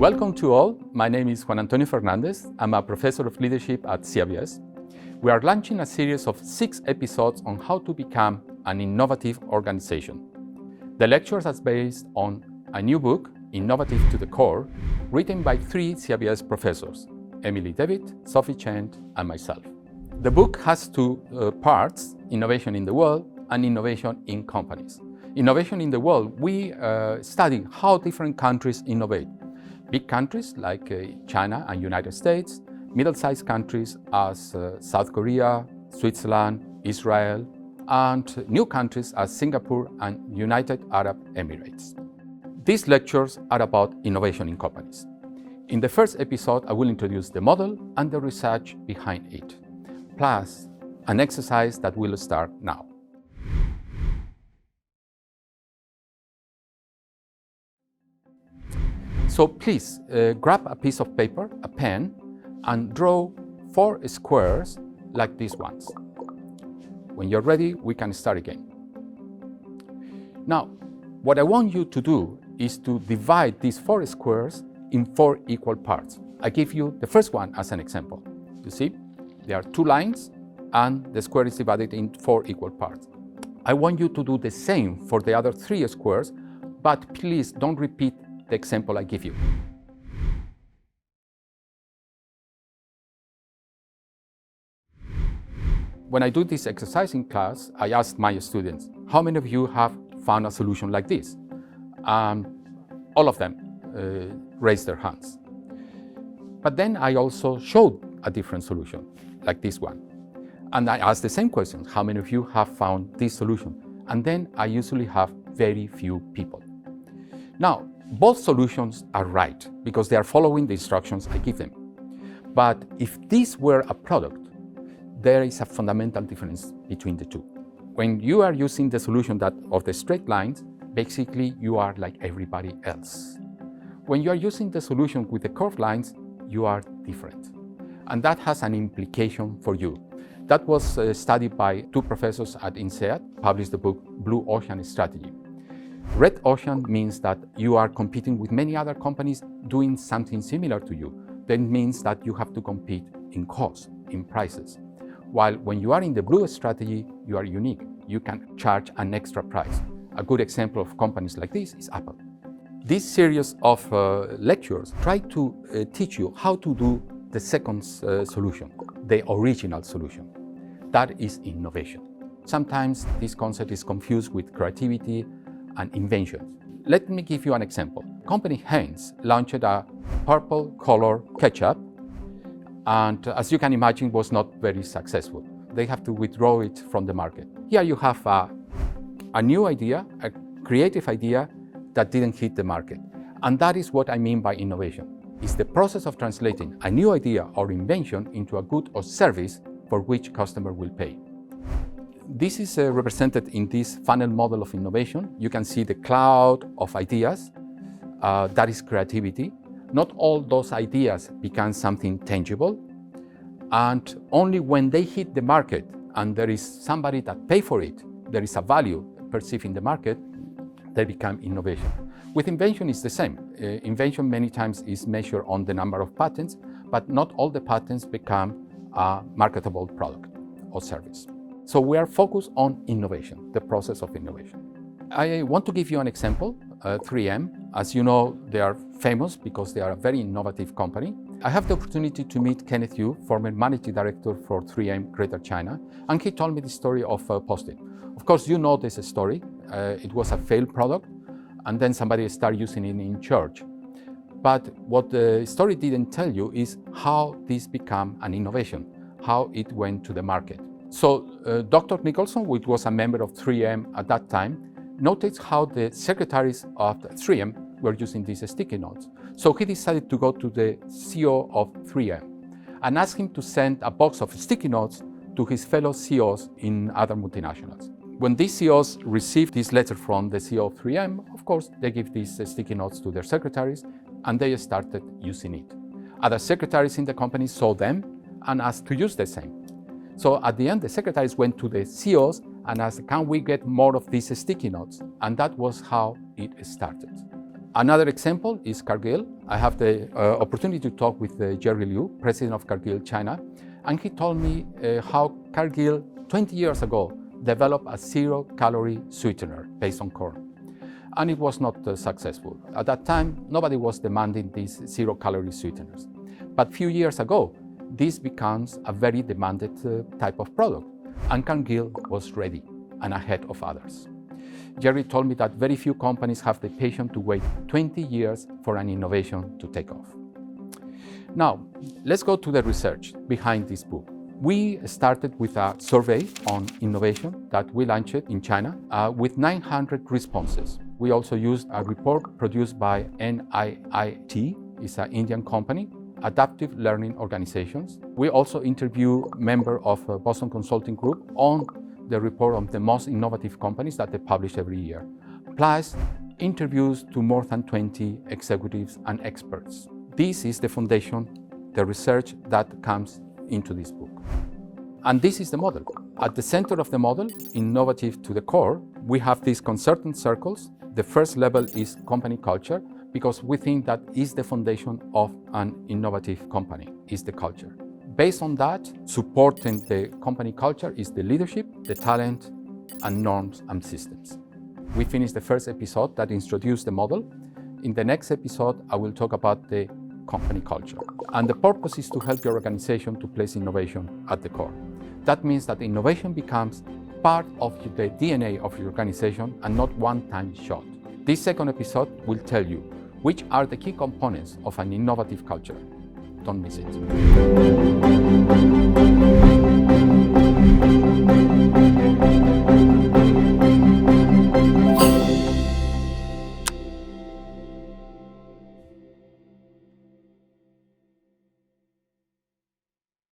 Welcome to all. My name is Juan Fernandez. I'm a professor of leadership at CEIBS. We are launching a series of 6 episodes on how to become an innovative organization. The lectures are based on a new book, Innovative to the Core, written by 3 CEIBS professors, Emily David, Sophie Chen, and myself. The book has 2 parts, Innovation in the World and Innovation in Companies. Innovation in the World, we study how different countries innovate. Big countries like China and United States, middle-sized countries as South Korea, Switzerland, Israel, and new countries as Singapore and United Arab Emirates. These lectures are about innovation in companies. In the first episode, I will introduce the model and the research behind it, plus an exercise that will start now. So please grab a piece of paper, a pen, and draw 4 squares like these ones. When you're ready, we can start again. Now, what I want you to do is to divide these 4 squares in 4 equal parts. I give you the first one as an example. You see, there are 2 lines and the square is divided in 4 equal parts. I want you to do the same for the other 3 squares, but please don't repeat the example I give you. When I do this exercise in class, I ask my students, how many of you have found a solution like this? All of them raised their hands. But then I also showed a different solution, like this one. And I ask the same question, how many of you have found this solution? And then I usually have very few people. Now, both solutions are right because they are following the instructions I give them. But if this were a product, there is a fundamental difference between the two. When you are using the solution of the straight lines, basically you are like everybody else. When you are using the solution with the curved lines, you are different. And that has an implication for you. That was studied by 2 professors at INSEAD, published the book Blue Ocean Strategy. Red ocean means that you are competing with many other companies doing something similar to you. That means that you have to compete in cost, in prices. While when you are in the blue strategy, you are unique. You can charge an extra price. A good example of companies like this is Apple. This series of lectures try to teach you how to do the second solution, the original solution. That is innovation. Sometimes this concept is confused with creativity and inventions. Let me give you an example. Company Heinz launched a purple color ketchup, and as you can imagine, was not very successful. They have to withdraw it from the market. Here you have a new idea, a creative idea that didn't hit the market. And that is what I mean by innovation. It's the process of translating a new idea or invention into a good or service for which customer will pay. This is represented in this funnel model of innovation. You can see the cloud of ideas. That is creativity. Not all those ideas become something tangible. And only when they hit the market and there is somebody that pays for it, there is a value perceived in the market, they become innovation. With invention, it's the same. Invention many times is measured on the number of patents, but not all the patents become a marketable product or service. So we are focused on innovation, the process of innovation. I want to give you an example, 3M. As you know, they are famous because they are a very innovative company. I have the opportunity to meet Kenneth Yu, former managing director for 3M Greater China, and he told me the story of Post-it. Of course, you know this story. It was a failed product, and then somebody started using it in church. But what the story didn't tell you is how this became an innovation, how it went to the market. So Dr. Nicholson, who was a member of 3M at that time, noticed how the secretaries of 3M were using these sticky notes. So he decided to go to the CEO of 3M and ask him to send a box of sticky notes to his fellow CEOs in other multinationals. When these CEOs received this letter from the CEO of 3M, of course, they give these sticky notes to their secretaries and they started using it. Other secretaries in the company saw them and asked to use the same. So at the end, the secretaries went to the CEOs and asked, can we get more of these sticky notes? And that was how it started. Another example is Cargill. I have the opportunity to talk with Jerry Liu, president of Cargill China, and he told me how Cargill 20 years ago developed a zero-calorie sweetener based on corn. And it was not successful. At that time, nobody was demanding these zero-calorie sweeteners. But a few years ago, this becomes a very demanded type of product, and Cargill was ready and ahead of others. Jerry told me that very few companies have the patience to wait 20 years for an innovation to take off. Now, let's go to the research behind this book. We started with a survey on innovation that we launched in China with 900 responses. We also used a report produced by NIIT, it's an Indian company, Adaptive Learning Organizations. We also interviewed members of Boston Consulting Group on the report on the most innovative companies that they publish every year, plus interviews to more than 20 executives and experts. This is the foundation, the research that comes into this book. And this is the model. At the center of the model, innovative to the core, we have these concerted circles. The first level is company culture, because we think that is the foundation of an innovative company, is the culture. Based on that, supporting the company culture is the leadership, the talent, and norms and systems. We finished the first episode that introduced the model. In the next episode, I will talk about the company culture. And the purpose is to help your organization to place innovation at the core. That means that innovation becomes part of the DNA of your organization and not one-time shot. This second episode will tell you which are the key components of an innovative culture. Don't miss it.